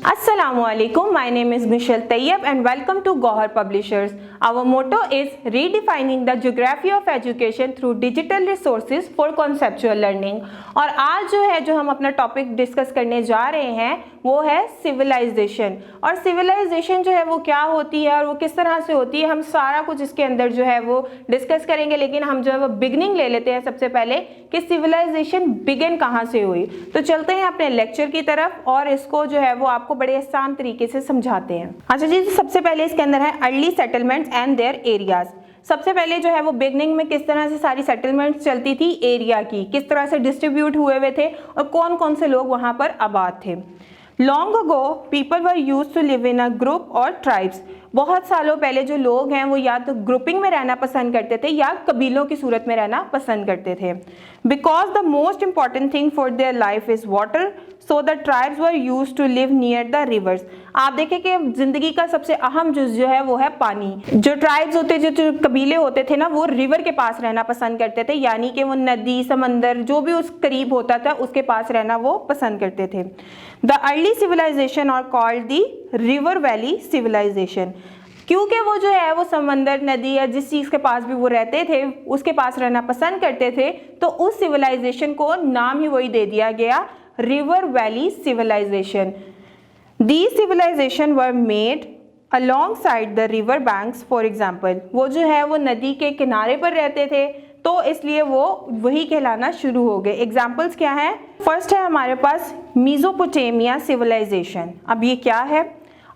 Assalamualaikum, my name is Michelle Tayyab and welcome to Gohar Publishers. Our motto is redefining the geography of education through digital resources for conceptual learning. और आज जो हम अपना topic discuss करने जा रहे हैं वो है सिविलाइजेशन। और सिविलाइजेशन जो है वो क्या होती है और वो किस तरह से होती है, हम सारा कुछ इसके अंदर जो है वो डिस्कस करेंगे। लेकिन हम जो है वो बिगनिंग ले लेते हैं सबसे पहले कि सिविलाइजेशन बिगिन कहाँ से हुई। तो चलते हैं अपने लेक्चर की तरफ और इसको जो है वो आपको बड़े आसान तरीके से समझाते हैं। अच्छा जी, सबसे पहले इसके अंदर है early settlements and there areas. सबसे पहले जो है वो बिगनिंग में किस तरह से सारी सेटलमेंट्स चलती थी, एरिया की किस तरह से डिस्ट्रीब्यूट हुए थे और कौन कौन से लोग वहां पर आबाद थे। Long ago people were used to live in a group और ट्राइब्स। बहुत सालों पहले जो लोग हैं वो या तो ग्रुपिंग में रहना पसंद करते थे या कबीलों की सूरत में रहना पसंद करते थे। Because the most important thing for their life is water, so the tribes were used to live near the rivers. आप देखें कि जिंदगी का सबसे अहम जुज जो है वो है पानी। जो ट्राइब्स होते, जो कबीले होते थे ना, वो रिवर के पास रहना पसंद करते थे, यानी कि वो नदी समंदर जो भी उस करीब होता था उसके पास रहना वो पसंद करते थे। The early civilization are called the river valley civilization, क्योंकि वो जो है वो समंदर नदी या जिस चीज़ के पास भी वो रहते थे उसके पास रहना पसंद करते थे, तो उस सिविलाइजेशन को नाम ही वही दे दिया गया, river valley civilization. These civilization were made alongside the river banks, for example। वो जो है वो नदी के किनारे पर रहते थे तो इसलिए वो वही कहलाना शुरू हो गए। एग्जाम्पल्स क्या हैं? फर्स्ट है हमारे पास मेसोपोटामिया सिविलाइजेशन। अब ये क्या है?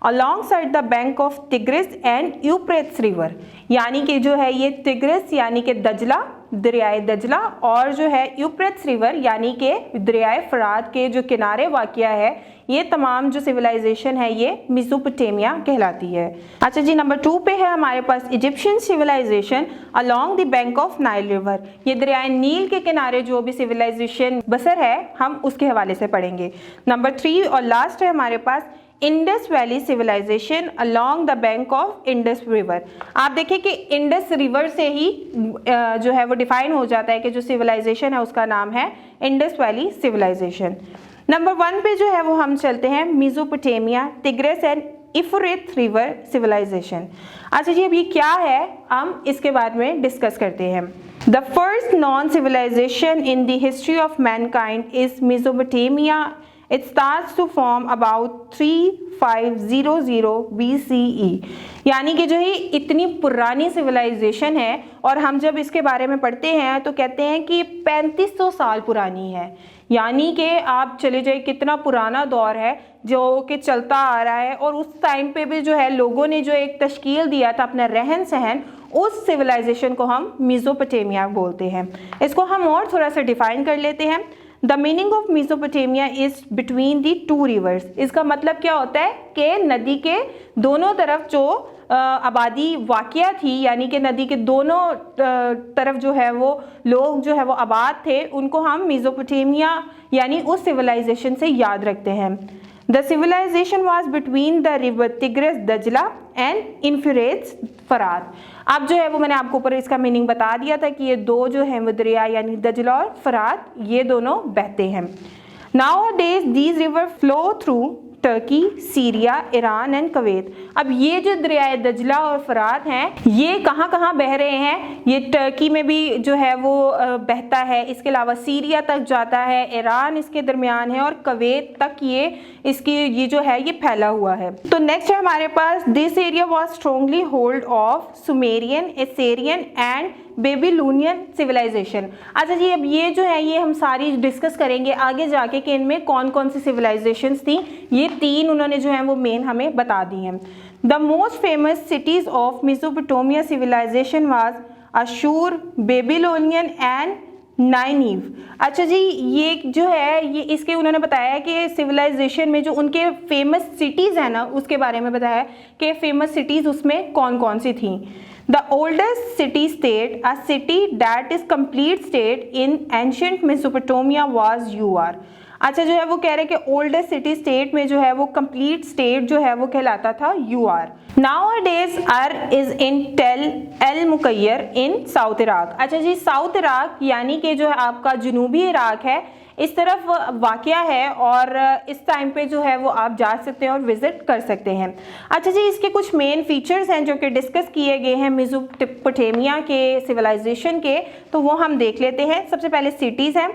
Alongside the bank of Tigris and Euphrates river, यानी कि जो है ये तिग्रिस यानी कि दजला, दरियाए दजला, और जो है यूफ्रेट्स रिवर यानी कि दरियाए फरात के जो किनारे वाक़या है, ये तमाम जो सिविलाइजेशन है ये मेसोपोटामिया कहलाती है। अच्छा जी, नंबर 2 पे है हमारे पास Egyptian civilization along the bank of Nile river. ये दरियाए नील के किनारे जो भी सिविलाइजेशन बसर है हम उसके हवाले से पढ़ेंगे। नंबर 3 और लास्ट है हमारे पास Indus valley civilization along the bank of Indus river. आप देखिए कि इंडस रिवर से ही जो है वो डिफाइन हो जाता है कि जो सिविलाइजेशन है उसका नाम है इंडस वैली सिविलाइजेशन। नंबर 1 पे जो है वो हम चलते हैं Mesopotamia, Tigris and Euphrates river civilization. अच्छा जी, अब ये क्या है हम इसके बारे में डिस्कस करते हैं। The first known civilization in the history of mankind is Mesopotamia. It starts to form about 3500 BCE, यानी कि जो है इतनी पुरानी सिविलाइजेशन है और हम जब इसके बारे में पढ़ते हैं तो कहते हैं कि 3500 साल पुरानी है। यानी कि आप चले जाइए कितना पुराना दौर है जो कि चलता आ रहा है, और उस टाइम पे भी जो है लोगों ने जो एक तश्कील दिया था अपना रहन सहन, उस सिविलाइजेशन को हम मेसोपोटामिया बोलते हैं। इसको हम और थोड़ा सा डिफाइन कर लेते हैं। The meaning of Mesopotamia is between the 2 reverse. इसका मतलब क्या होता है कि नदी के दोनों तरफ जो आबादी वाक़या थी, यानी कि नदी के दोनों तरफ जो है वो लोग जो है वो आबाद थे, उनको हम मेसोपोटामिया यानी उस सिविलाइजेशन से याद रखते हैं। The civilization was between the river Tigris दजला एंड यूफ्रेट्स फरात। अब जो है वो मैंने आपको ऊपर इसका मीनिंग बता दिया था कि ये दो जो हैं वो दरिया यानी दजला और फरात, ये दोनों बहते हैं। Nowadays these river flow through Turkey, Syria, Iran and Kuwait. अब ये जो दरियाए दजला और फरात हैं ये कहाँ कहाँ बह रहे हैं? ये टर्की में भी जो है वो बहता है, इसके अलावा सीरिया तक जाता है, ईरान इसके दरमियान है और कुवैत तक ये जो है ये फैला हुआ है। तो नेक्स्ट है हमारे पास this area was strongly hold of Sumerian, Assyrian and Babylonian civilization. अच्छा जी, अब ये जो है ये हम सारी डिस्कस करेंगे आगे जाके कि इनमें कौन कौन सी सिविलाइजेशंस थी। ये 3 उन्होंने जो है वो मेन हमें बता दी हैं। The most famous cities of Mesopotamia civilization was Ashur, Babylonian and Nineveh. अच्छा जी, ये जो है ये इसके उन्होंने बताया कि सिविलाइजेशन में जो उनके फेमस सिटीज़ हैं ना उसके बारे में बताया कि फेमस सिटीज़ उसमें कौन कौन सी थी। The oldest city state, a city that is complete state in ancient Mesopotamia was Ur। अच्छा जो है वो कह रहे हैं कि ओल्डेस्ट सिटी स्टेट में जो है वो कंप्लीट स्टेट जो है वो कहलाता था Ur. Nowadays Ur is in Tel El Mukayyar in south Iraq. अच्छा जी, साउथ इराक यानी कि जो है आपका जनूबी इराक है, इस तरफ वाक़या है और इस टाइम पे जो है वो आप जा सकते हैं और विज़िट कर सकते हैं। अच्छा जी, इसके कुछ मेन फीचर्स हैं जो कि डिस्कस किए गए हैं मेसोपोटामिया के सिविलाइजेशन के, तो वो हम देख लेते हैं। सबसे पहले सिटीज़ हैं।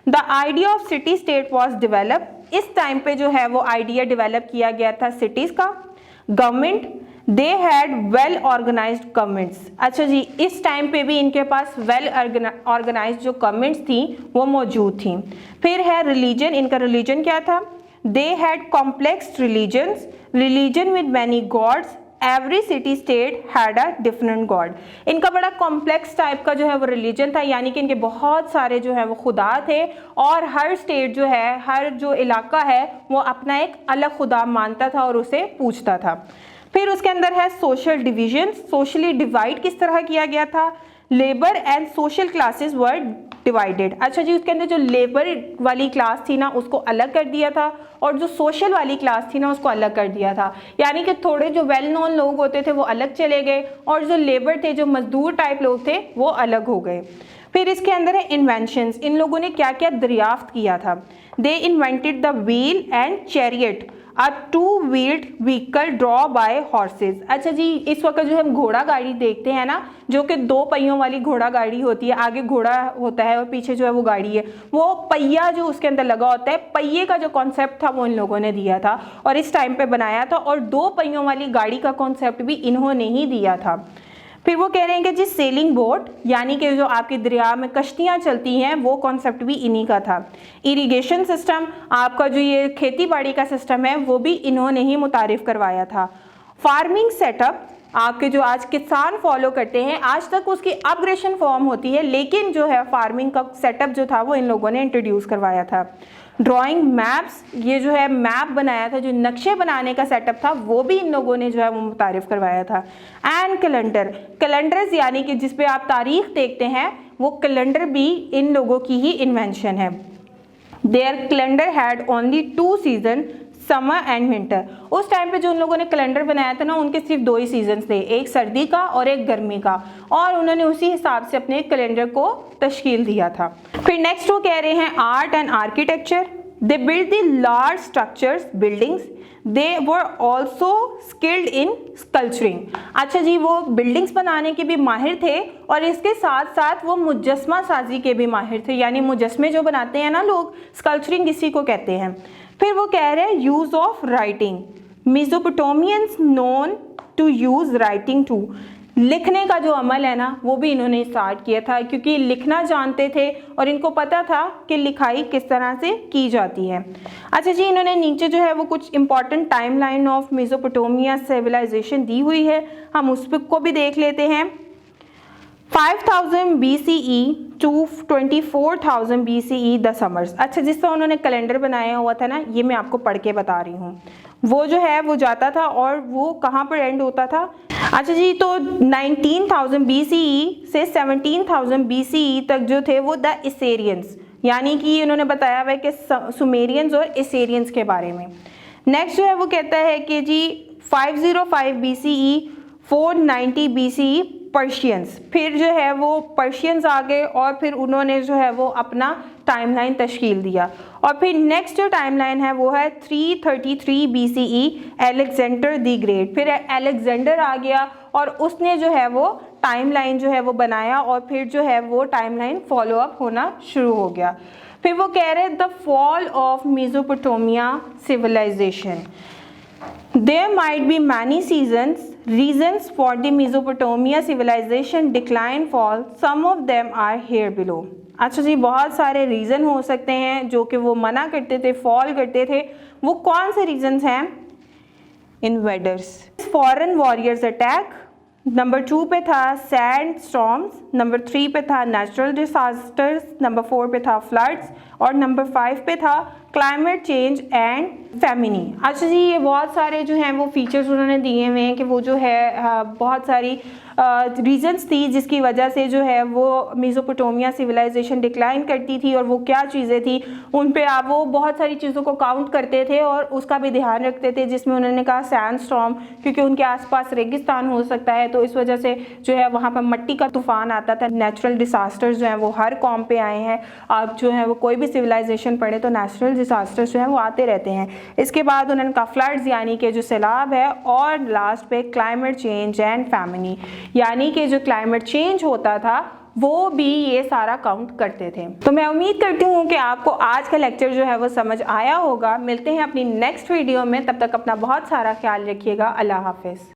The idea of city state was develop, इस टाइम पे जो है वो आइडिया डेवलप किया गया था सिटीज़ का। Government, they had well organised governments, अच्छा जी इस टाइम पे भी इनके पास वेल ऑर्गेनाइज्ड जो गवर्नमेंट्स थी वो मौजूद थी। फिर है रिलीजन, इनका रिलीजन क्या था? They had complex religion with many gods, every city state had a different god. इनका बड़ा कॉम्प्लेक्स टाइप का जो है वो रिलीजन था, यानी कि इनके बहुत सारे जो है वो खुदा थे और हर स्टेट जो है, हर जो इलाका है वो अपना एक अलग खुदा मानता था और उसे पूजता था। फिर उसके अंदर है सोशल डिवीजन, सोशली डिवाइड किस तरह किया गया था? Labour and social classes were divided, अच्छा जी उसके अंदर जो लेबर वाली क्लास थी ना उसको अलग कर दिया था और जो सोशल वाली क्लास थी ना उसको अलग कर दिया था, यानी कि थोड़े जो वेल नोन लोग होते थे वो अलग चले गए और जो लेबर थे, जो मजदूर टाइप लोग थे वो अलग हो गए। फिर इसके अंदर है इन्वेंशंस, इन लोगों ने क्या क्या दरियाफ्त किया था? They invented the wheel and chariot, a two wheeled vehicle draw by horses, अच्छा जी इस वक्त जो हम घोड़ा गाड़ी देखते हैं ना, जो कि 2 पहियों वाली घोड़ा गाड़ी होती है, आगे घोड़ा होता है और पीछे जो है वो गाड़ी है, वो पहिया जो उसके अंदर लगा होता है, पहिए का जो कॉन्सेप्ट था वो इन लोगों ने दिया था और इस टाइम पे बनाया था, और 2 पहियों वाली गाड़ी का कॉन्सेप्ट भी इन्होंने ही दिया था। फिर वो कह रहे हैं कि जी सेलिंग बोट, यानी कि जो आपकी दरिया में कश्तियाँ चलती हैं, वो कॉन्सेप्ट भी इन्हीं का था। इरिगेशन सिस्टम, आपका जो ये खेती बाड़ी का सिस्टम है वो भी इन्होंने ही मुतारिफ करवाया था। फार्मिंग सेटअप, आपके जो आज किसान फॉलो करते हैं, आज तक उसकी अपग्रेडेशन फॉर्म होती है, लेकिन जो है फार्मिंग का सेटअप जो था वो इन लोगों ने इंट्रोड्यूस करवाया था। ड्राइंग मैप्स, ये जो है मैप बनाया था, जो नक्शे बनाने का सेटअप था वो भी इन लोगों ने जो है वो मुतारिफ करवाया था। एंड कैलेंडर्स, यानी कि जिस पे आप तारीख देखते हैं वो कैलेंडर भी इन लोगों की ही इन्वेंशन है। Their calendar had only 2 season, summer and winter, उस टाइम पे जो उन लोगों ने कैलेंडर बनाया था ना उनके सिर्फ 2 ही सीजन थे, एक सर्दी का और एक गर्मी का, और उन्होंने उसी हिसाब से अपने कैलेंडर को तश्कील दिया था। फिर नेक्स्ट वो कह रहे हैं art and architecture, they build the large structures buildings, they were also skilled in sculpturing, अच्छा जी वो बिल्डिंग्स बनाने के भी माहिर थे और इसके साथ साथ वो मुजस्मा साजी के भी माहिर थे, यानी मुजस्मे जो बनाते हैं ना लोग, स्कल्पचरिंग इसी को कहते हैं। फिर वो कह रहे हैं use of writing, Mesopotamians known to use writing too, लिखने का जो अमल है ना वो भी इन्होंने स्टार्ट किया था, क्योंकि लिखना जानते थे और इनको पता था कि लिखाई किस तरह से की जाती है। अच्छा जी, इन्होंने नीचे जो है वो कुछ important timeline of Mesopotamia civilization दी हुई है, हम उस को भी देख लेते हैं। 5000 BCE to 24,000 BCE the summers, अच्छा जिस तरह उन्होंने कैलेंडर बनाया हुआ था ना, ये मैं आपको पढ़ के बता रही हूँ। वो जो है वो जाता था और वो कहाँ पर एंड होता था? अच्छा जी, तो 19,000 BCE से 17,000 BCE तक जो थे वो द इसेरियंस, यानी कि उन्होंने बताया हुआ है कि सुमेरियंस और इसेरियंस के बारे में। नेक्स्ट जो है वो कहता है कि जी 505 BCE 490 BCE पर्शियंस, फिर जो है वो पर्शियंस आ गए और फिर उन्होंने जो है वो अपना टाइमलाइन तश्कील दिया। और फिर नेक्स्ट जो टाइमलाइन है वो है 333 BCE अलेक्जेंडर द ग्रेट, फिर अलेक्जेंडर आ गया और उसने जो है वो टाइमलाइन जो है वो बनाया और फिर जो है वो टाइमलाइन फॉलो अप होना शुरू हो गया। फिर वो कह रहे हैं the fall of Mesopotamia civilization, there might be many reasons for the Mesopotamia civilization decline fall, some of them are here below, अच्छा जी बहुत सारे रीज़न हो सकते हैं जो कि वो मना करते थे, फॉल करते थे, वो कौन से रीजंस हैं? Invaders, foreign warriors attack, number 2 पे था सैंड स्टॉर्म्स, नंबर 3 पे था नेचुरल डिसास्टर्स, नंबर 4 पे था फ्लड्स और नंबर 5 पे था क्लाइमेट चेंज एंड फेमिनी। अच्छा जी, ये बहुत सारे जो हैं वो फीचर्स उन्होंने दिए हुए हैं कि वो जो है बहुत सारी रीजंस थी जिसकी वजह से जो है वो मेसोपोटामिया सिविलाइजेशन डिक्लाइन करती थी, और वो क्या चीज़ें थी उन पे आप वो बहुत सारी चीज़ों को काउंट करते थे और उसका भी ध्यान रखते थे, जिसमें उन्होंने कहा सैंडस्टॉर्म, क्योंकि उनके आसपास रेगिस्तान हो सकता है, तो इस वजह से जो है वहाँ पर मिट्टी का तूफान आता था। नेचुरल डिसास्टर्स जो हैं वो हर कौम पे आए हैं। आप जो है वो कोई भी सिविलाइजेशन पढ़े तो नेचुरल डिसास्टर्स जो हैं वो आते रहते हैं। इसके बाद उन्होंने कहा फ्लड्स यानी कि जो सैलाब है, और लास्ट पे क्लाइमेट चेंज एंड फैमिनी यानी कि जो क्लाइमेट चेंज होता था वो भी ये सारा काउंट करते थे। तो मैं उम्मीद करती हूँ कि आपको आज का लेक्चर जो है वो समझ आया होगा। मिलते हैं अपनी नेक्स्ट वीडियो में, तब तक अपना बहुत सारा ख्याल रखिएगा। अल्लाह हाफिज़।